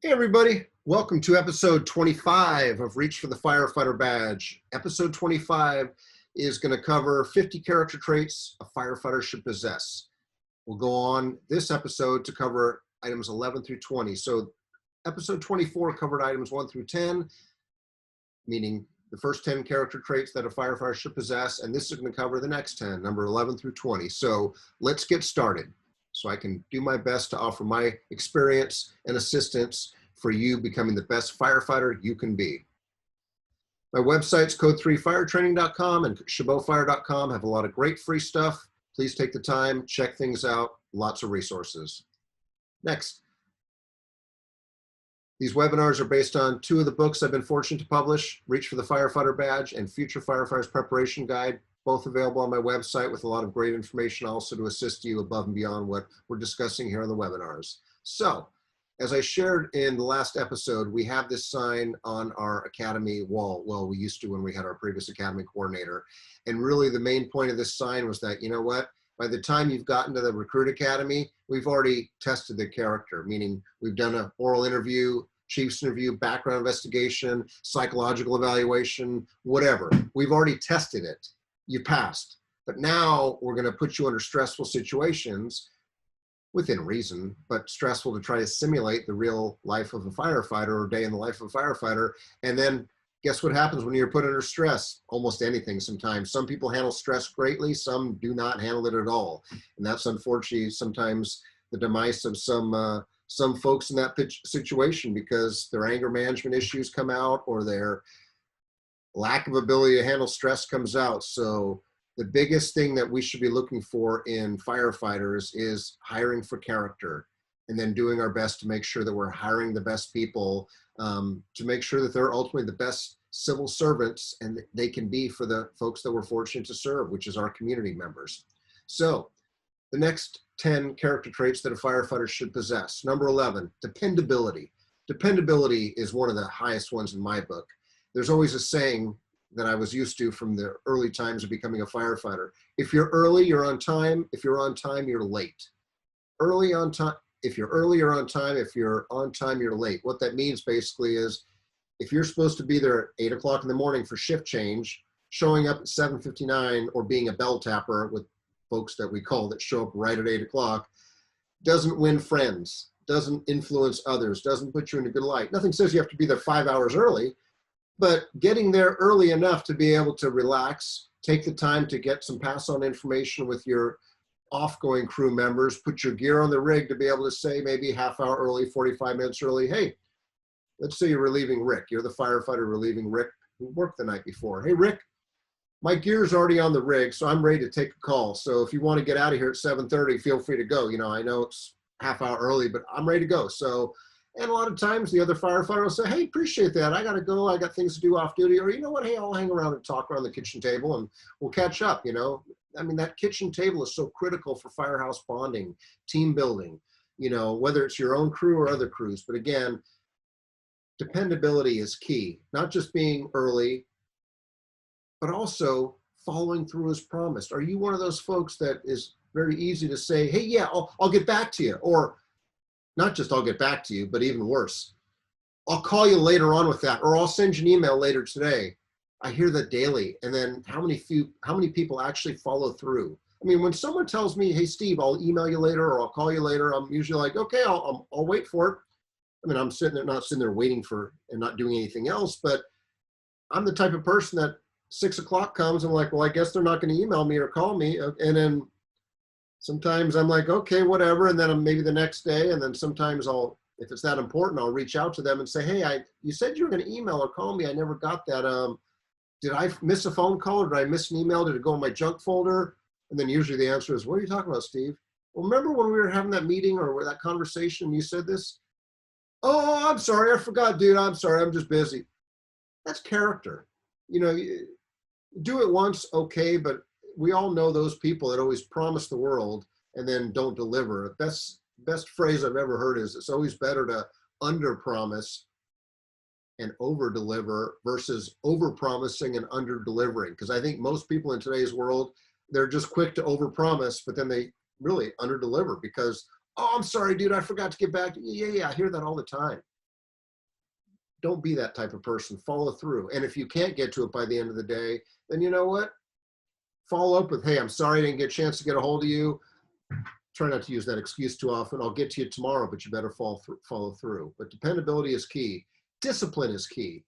Hey everybody, welcome to episode 25 of Reach for the Firefighter Badge. Episode 25 is going to cover 50 character traits a firefighter should possess. We'll go on this episode to cover items 11 through 20. So episode 24 covered items 1 through 10, meaning the first 10 character traits that a firefighter should possess, and this is going to cover the next 10, number 11 through 20. So let's get started, so I can do my best to offer my experience and assistance for you becoming the best firefighter you can be. My websites, code3firetraining.com and chabotfire.com, have a lot of great free stuff. Please take the time, check things out, lots of resources. Next, these webinars are based on 2 of the books I've been fortunate to publish, Reach for the Firefighter Badge and Future Firefighters Preparation Guide, both available on my website with a lot of great information also to assist you above and beyond what we're discussing here on the webinars. So, as I shared in the last episode, we have this sign on our academy wall. Well, we used to when we had our previous academy coordinator. And really the main point of this sign was that, you know what, by the time you've gotten to the recruit academy, we've already tested the character, meaning we've done an oral interview, chief's interview, background investigation, psychological evaluation, whatever. We've already tested it. You passed. But now we're going to put you under stressful situations, within reason, but stressful to try to simulate the real life of a firefighter or day in the life of a firefighter. And then guess what happens when you're put under stress? Almost anything sometimes. Some people handle stress greatly, some do not handle it at all. And that's unfortunately sometimes the demise of some folks in that situation, because their anger management issues come out or their lack of ability to handle stress comes out. So the biggest thing that we should be looking for in firefighters is hiring for character, and then doing our best to make sure that we're hiring the best people to make sure that they're ultimately the best civil servants and they can be for the folks that we're fortunate to serve, which is our community members. So the next 10 character traits that a firefighter should possess. Number 11, dependability. Dependability is one of the highest ones in my book. There's always a saying that I was used to from the early times of becoming a firefighter. If you're early, you're on time. If you're on time, you're late. Early on time. If you're early, you're on time. If you're on time, you're late. What that means basically is if you're supposed to be there at 8 o'clock in the morning for shift change, showing up at 7:59 or being a bell tapper with folks that we call that show up right at 8 o'clock doesn't win friends, doesn't influence others, doesn't put you in a good light. Nothing says you have to be there 5 hours early, but getting there early enough to be able to relax, take the time to get some pass-on information with your off-going crew members, put your gear on the rig to be able to say maybe half hour early, 45 minutes early, hey, let's say you're relieving Rick. You're the firefighter relieving Rick who worked the night before. Hey, Rick, my gear's already on the rig, so I'm ready to take a call. So if you want to get out of here at 7:30, feel free to go. You know, I know it's half hour early, but I'm ready to go. So, and a lot of times the other firefighter will say, hey, appreciate that. I got to go. I got things to do off duty. Or, you know what? Hey, I'll hang around and talk around the kitchen table and we'll catch up, you know. I mean, that kitchen table is so critical for firehouse bonding, team building, you know, whether it's your own crew or other crews. But again, dependability is key, not just being early, but also following through as promised. Are you one of those folks that is very easy to say, hey, yeah, I'll get back to you? Or not just I'll get back to you, but even worse, I'll call you later on with that, or I'll send you an email later today. I hear that daily. And then how many people actually follow through? I mean, when someone tells me, hey, Steve, I'll email you later, or I'll call you later, I'm usually like, okay, I'll wait for it. I mean, I'm not sitting there waiting for and not doing anything else, but I'm the type of person that 6 o'clock comes, I'm like, well, I guess they're not going to email me or call me. And then sometimes I'm like, okay, whatever. And then maybe the next day, and then sometimes if it's that important, I'll reach out to them and say, hey, you said you were going to email or call me. I never got that. Did I miss a phone call, or did I miss an email? Did it go in my junk folder? And then usually the answer is, what are you talking about, Steve? Well, remember when we were having that meeting or that conversation and you said this? Oh, I'm sorry. I forgot, dude. I'm sorry. I'm just busy. That's character. You know, do it once, okay, but we all know those people that always promise the world and then don't deliver. Best phrase I've ever heard is it's always better to under-promise and over-deliver versus over-promising and under-delivering. Because I think most people in today's world, they're just quick to over-promise, but then they really under-deliver because, oh, I'm sorry, dude, I forgot to get back to you. Yeah, I hear that all the time. Don't be that type of person. Follow through. And if you can't get to it by the end of the day, then you know what? Follow up with, hey, I'm sorry I didn't get a chance to get a hold of you. Try not to use that excuse too often. I'll get to you tomorrow, but you better follow through. But dependability is key. Discipline is key.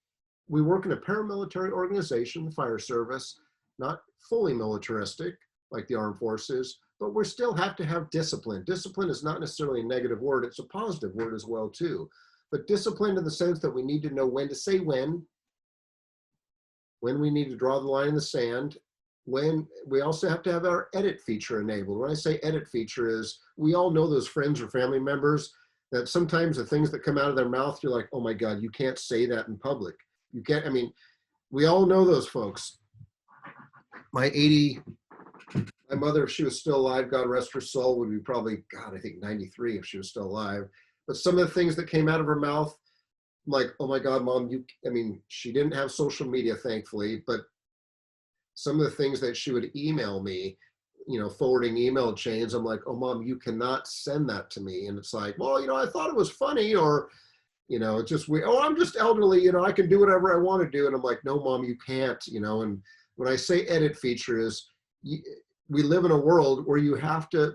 We work in a paramilitary organization, the fire service, not fully militaristic like the armed forces, but we still have to have discipline. Discipline is not necessarily a negative word. It's a positive word as well too. But discipline in the sense that we need to know when to say when we need to draw the line in the sand, when we also have to have our edit feature enabled. When I say edit feature is, we all know those friends or family members that sometimes the things that come out of their mouth, you're like, oh my God, you can't say that in public. You can't, I mean, we all know those folks. My mother, if she was still alive, God rest her soul, would be probably, God, I think 93 if she was still alive. But some of the things that came out of her mouth, I'm like, oh my God, Mom, she didn't have social media, thankfully, but some of the things that she would email me, forwarding email chains, I'm like, oh Mom, you cannot send that to me. And it's like, well, I thought it was funny, or, it's just, I'm just elderly, I can do whatever I want to do. And I'm like, no, Mom, you can't, and when I say edit feature is, we live in a world where you have to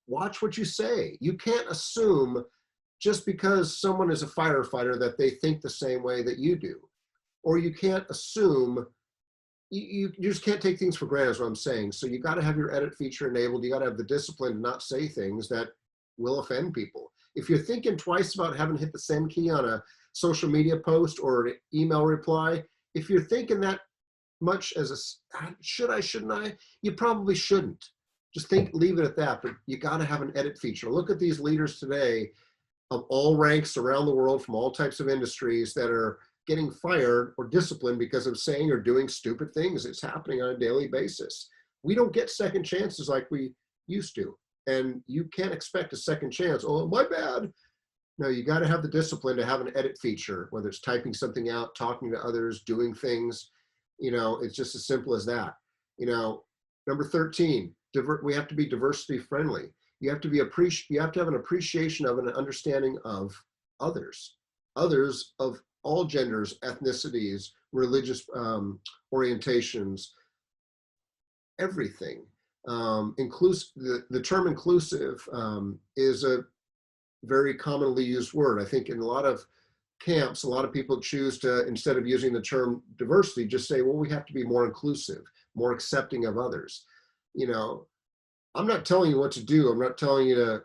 watch what you say. You can't assume just because someone is a firefighter that they think the same way that you do. Or you can't assume, you just can't take things for granted is what I'm saying. So you got to have your edit feature enabled. You got to have the discipline to not say things that will offend people. If you're thinking twice about having hit the send key on a social media post or an email reply, if you're thinking that much as should I, shouldn't I, you probably shouldn't. Just leave it at that, but you got to have an edit feature. Look at these leaders today of all ranks around the world from all types of industries that are getting fired or disciplined because of saying or doing stupid things. It's happening on a daily basis. We don't get second chances like we used to. And you can't expect a second chance. Oh, my bad. No, you got to have the discipline to have an edit feature, whether it's typing something out, talking to others, doing things. It's just as simple as that. Number 13, we have to be diversity friendly. You have to have an appreciation of and an understanding of others of all genders, ethnicities, religious orientations, everything. Inclusive. The term inclusive is a very commonly used word. I think in a lot of camps, a lot of people choose to, instead of using the term diversity, just say, well, we have to be more inclusive, more accepting of others. I'm not telling you what to do. I'm not telling you to,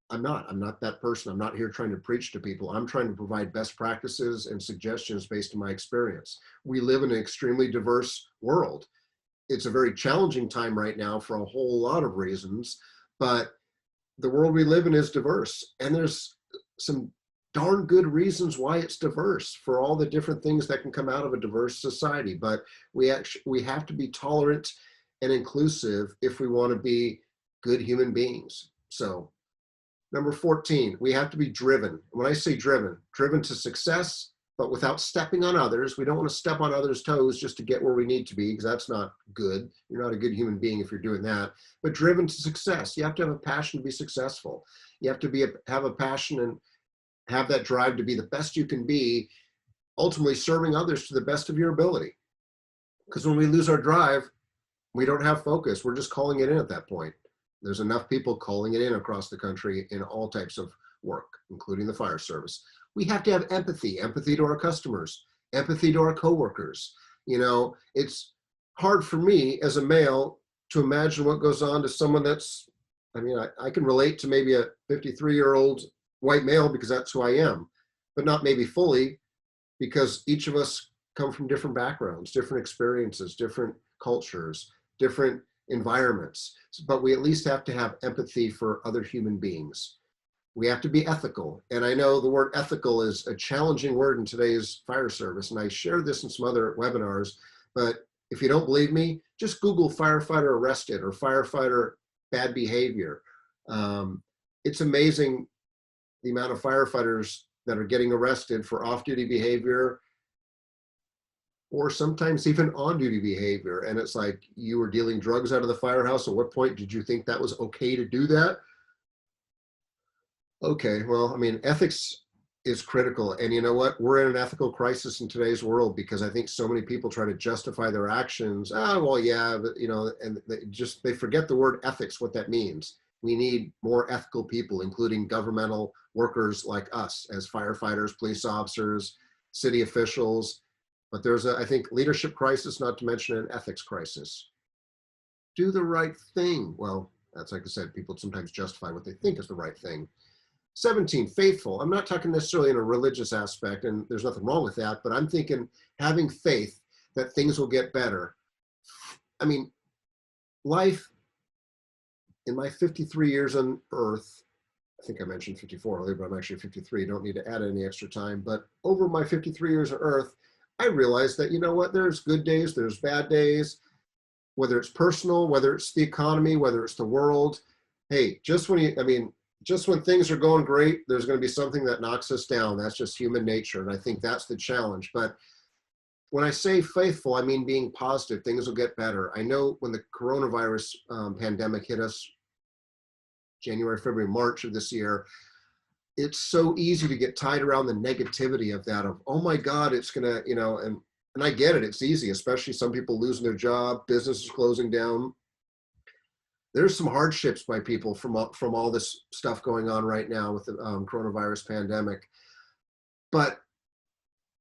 I'm not that person. I'm not here trying to preach to people. I'm trying to provide best practices and suggestions based on my experience. We live in an extremely diverse world. It's a very challenging time right now for a whole lot of reasons, but the world we live in is diverse. And there's some darn good reasons why it's diverse for all the different things that can come out of a diverse society. But we have to be tolerant and inclusive if we want to be good human beings. So number 14, we have to be driven. When I say driven to success, but without stepping on others. We don't want to step on others' toes just to get where we need to be, because that's not good. You're not a good human being if you're doing that. But driven to success. You have to have a passion to be successful. You have to have a passion and have that drive to be the best you can be, ultimately serving others to the best of your ability. Because when we lose our drive, we don't have focus. We're just calling it in at that point. There's enough people calling it in across the country in all types of work, including the fire service. We have to have empathy to our customers, empathy to our coworkers. It's hard for me as a male to imagine what goes on to someone that's, I can relate to maybe a 53-year-old white male because that's who I am, but not maybe fully, because each of us come from different backgrounds, different experiences, different cultures, different environments. But we at least have to have empathy for other human beings. We have to be ethical. And I know the word ethical is a challenging word in today's fire service. And I shared this in some other webinars, but if you don't believe me, just Google firefighter arrested or firefighter bad behavior. It's amazing the amount of firefighters that are getting arrested for off-duty behavior, or sometimes even on-duty behavior. And it's like, you were dealing drugs out of the firehouse. At what point did you think that was okay to do that? Okay, well, ethics is critical. And you know what? We're in an ethical crisis in today's world because I think so many people try to justify their actions. Oh, well, yeah, but, you know, and they forget the word ethics, what that means. We need more ethical people, including governmental workers like us as firefighters, police officers, city officials. But there's a, I think, leadership crisis, not to mention an ethics crisis. Do the right thing. Well, that's like I said, people sometimes justify what they think is the right thing. 17, faithful. I'm not talking necessarily in a religious aspect, and there's nothing wrong with that, but I'm thinking having faith that things will get better. I mean, life in my 53 years on Earth, I think I mentioned 54 earlier, but I'm actually 53. Don't need to add any extra time. But over my 53 years on Earth, I realized that, you know what, there's good days, there's bad days, whether it's personal, whether it's the economy, whether it's the world. Hey, just when things are going great, there's going to be something that knocks us down. That's just human nature. And I think that's the challenge. But when I say faithful, I mean being positive. Things will get better. I know when the coronavirus pandemic hit us, January, February, March of this year, it's so easy to get tied around the negativity of that, of, oh my God, it's going to, you know, and I get it. It's easy, especially some people losing their job, businesses closing down. There's some hardships by people from all this stuff going on right now with the coronavirus pandemic. But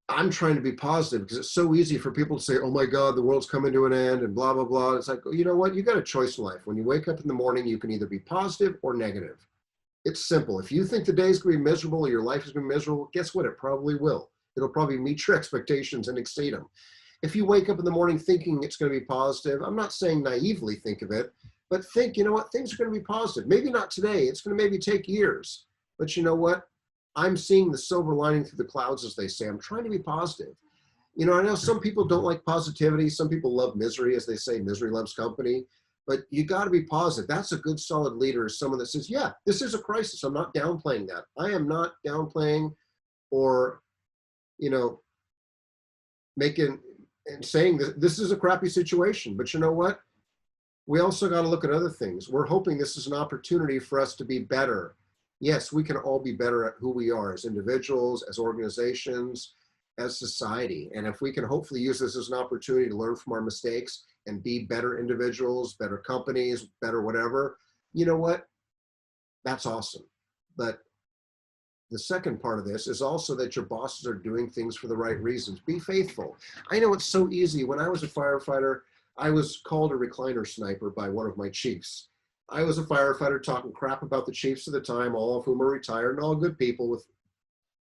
I'm trying to be positive because it's so easy for people to say, oh my God, the world's coming to an end and blah, blah, blah. It's like, you know what? You got a choice in life. When you wake up in the morning, you can either be positive or negative. It's simple. If you think the day's going to be miserable or your life is going to be miserable, guess what? It probably will. It'll probably meet your expectations and exceed them. If you wake up in the morning thinking it's going to be positive, I'm not saying naively think of it, but think, you know what, things are going to be positive. Maybe not today. It's going to maybe take years. But you know what? I'm seeing the silver lining through the clouds, as they say. I'm trying to be positive. You know, I know some people don't like positivity. Some people love misery, as they say, misery loves company. But you got to be positive. That's a good, solid leader, is someone that says, yeah, this is a crisis. I'm not downplaying that. I am not downplaying or, you know, making and saying that this is a crappy situation. But you know what? We also got to look at other things. We're hoping this is an opportunity for us to be better. Yes, we can all be better at who we are as individuals, as organizations, as society. And if we can hopefully use this as an opportunity to learn from our mistakes and be better individuals, better companies, better whatever, you know what? That's awesome. But the second part of this is also that your bosses are doing things for the right reasons. Be faithful. I know it's so easy. When I was a firefighter, I was called a recliner sniper by one of my chiefs. I was a firefighter talking crap about the chiefs of the time, all of whom are retired and all good people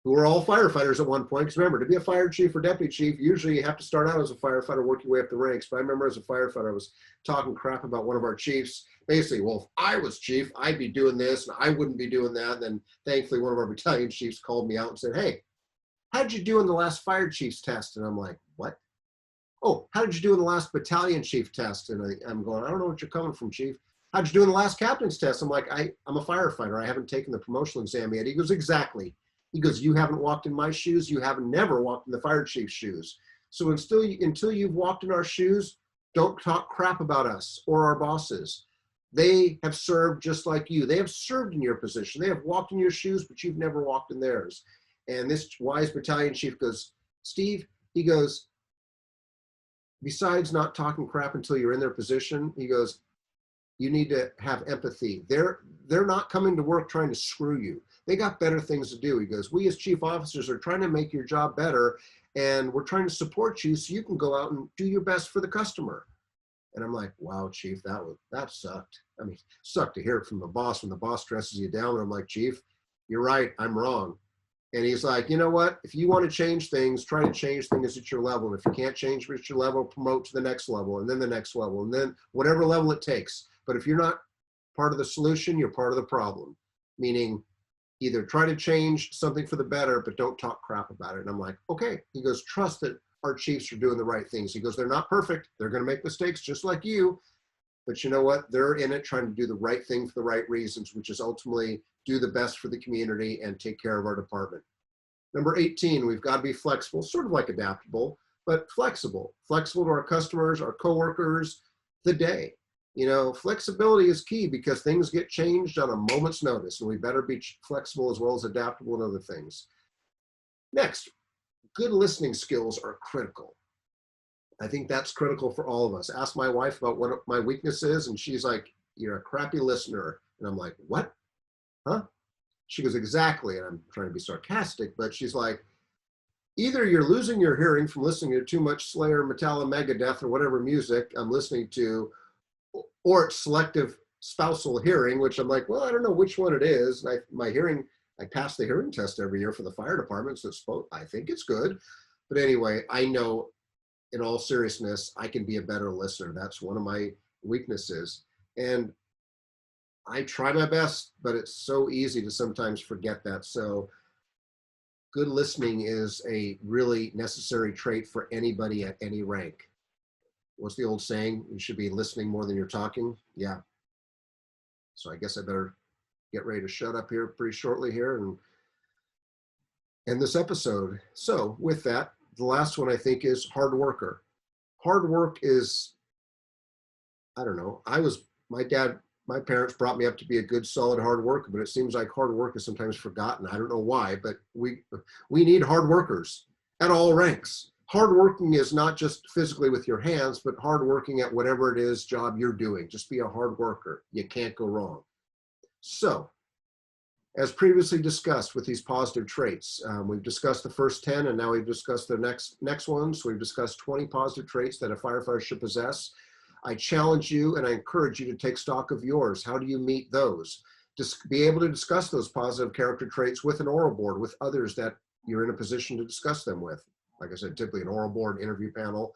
who were all firefighters at one point. Because remember, to be a fire chief or deputy chief, usually you have to start out as a firefighter, work your way up the ranks. But I remember as a firefighter, I was talking crap about one of our chiefs. Basically, well, if I was chief, I'd be doing this and I wouldn't be doing that. And then thankfully, one of our battalion chiefs called me out and said, hey, how'd you do in the last fire chief's test? And I'm like, what? Oh, how did you do in the last battalion chief test? And I'm going, I don't know what you're coming from, chief. How'd you do in the last captain's test? I'm like, I'm a firefighter. I haven't taken the promotional exam yet. He goes, exactly. He goes, you haven't walked in my shoes. You haven't never walked in the fire chief's shoes. So until you've walked in our shoes, don't talk crap about us or our bosses. They have served just like you. They have served in your position. They have walked in your shoes, but you've never walked in theirs. And this wise battalion chief goes, Steve, he goes, besides not talking crap until you're in their position, he goes, you need to have empathy. They're not coming to work trying to screw you. They got better things to do. He goes, we as chief officers are trying to make your job better, and we're trying to support you so you can go out and do your best for the customer. And I'm like, wow, chief, that sucked. I mean, sucked to hear it from the boss when the boss stresses you down. And I'm like, chief, you're right, I'm wrong. And he's like, you know what? If you want to change things, try to change things at your level. And if you can't change at your level, promote to the next level, and then the next level, and then whatever level it takes. But if you're not part of the solution, you're part of the problem. Meaning, either try to change something for the better, but don't talk crap about it. And I'm like, okay. He goes, trust that our chiefs are doing the right things. He goes, they're not perfect. They're going to make mistakes just like you. But you know what? They're in it trying to do the right thing for the right reasons, which is ultimately do the best for the community and take care of our department. Number 18, we've got to be flexible, sort of like adaptable, but flexible. Flexible to our customers, our coworkers, the day. You know, flexibility is key because things get changed on a moment's notice, and we better be flexible as well as adaptable in other things. Next, good listening skills are critical. I think that's critical for all of us. Ask my wife about what my weakness is, and she's like, "You're a crappy listener." And I'm like, "What? Huh?" She goes, "Exactly." And I'm trying to be sarcastic, but she's like, "Either you're losing your hearing from listening to too much Slayer, Metallica, Megadeth, or whatever music I'm listening to, or it's selective spousal hearing," which I'm like, "Well, I don't know which one it is." And my hearing, I pass the hearing test every year for the fire department, so I think it's good. But anyway, I know in all seriousness, I can be a better listener. That's one of my weaknesses. And I try my best, but it's so easy to sometimes forget that. So good listening is a really necessary trait for anybody at any rank. What's the old saying? You should be listening more than you're talking. Yeah. So I guess I better get ready to shut up here pretty shortly here and end this episode. So with that, the last one I think is hard worker. Hard work is, I don't know, my parents brought me up to be a good, solid, hard worker, but it seems like hard work is sometimes forgotten. I don't know why, but we need hard workers at all ranks. Hard working is not just physically with your hands, but hard working at whatever it is job you're doing. Just be a hard worker. You can't go wrong. So, as previously discussed with these positive traits, we've discussed the first 10, and now we've discussed the next ones. So we've discussed 20 positive traits that a firefighter should possess. I challenge you and I encourage you to take stock of yours. How do you meet those? Just be able to discuss those positive character traits with an oral board, with others that you're in a position to discuss them with. Like I said, typically an oral board, interview panel,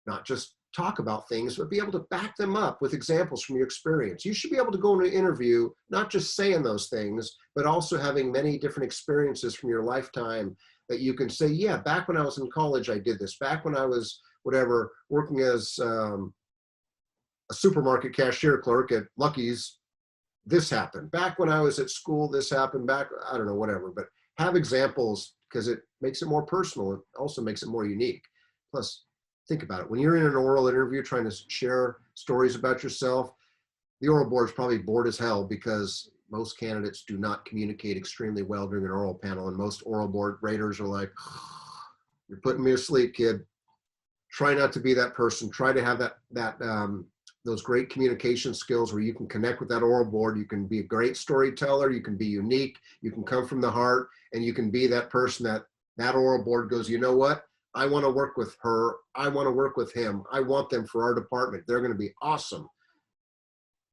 not just talk about things, but be able to back them up with examples from your experience. You should be able to go into an interview, not just saying those things, but also having many different experiences from your lifetime that you can say, yeah, back when I was in college, I did this. Back when I was, whatever, working as a supermarket cashier clerk at Lucky's, this happened. Back when I was at school, this happened. Back, I don't know, whatever. But have examples because it makes it more personal. It also makes it more unique. Plus, think about it. When you're in an oral interview trying to share stories about yourself, the oral board is probably bored as hell because most candidates do not communicate extremely well during an oral panel. And most oral board raters are like, "You're putting me to sleep, kid." Try not to be that person. Try to have those great communication skills where you can connect with that oral board. You can be a great storyteller. You can be unique. You can come from the heart, and you can be that person that oral board goes, "You know what? I want to work with her. I want to work with him. I want them for our department. They're going to be awesome."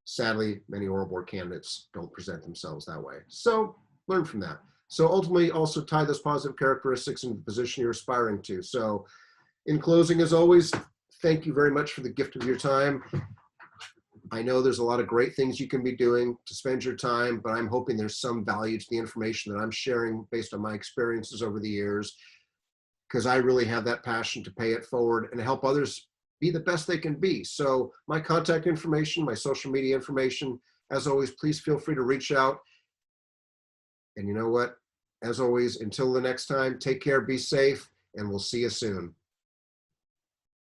Sadly, many oral board candidates don't present themselves that way. So learn from that. So ultimately also tie those positive characteristics into the position you're aspiring to. So in closing, as always, thank you very much for the gift of your time. I know there's a lot of great things you can be doing to spend your time, but I'm hoping there's some value to the information that I'm sharing based on my experiences over the years, because I really have that passion to pay it forward and help others be the best they can be. So my contact information, my social media information, as always, please feel free to reach out. And you know what? As always, until the next time, take care, be safe, and we'll see you soon.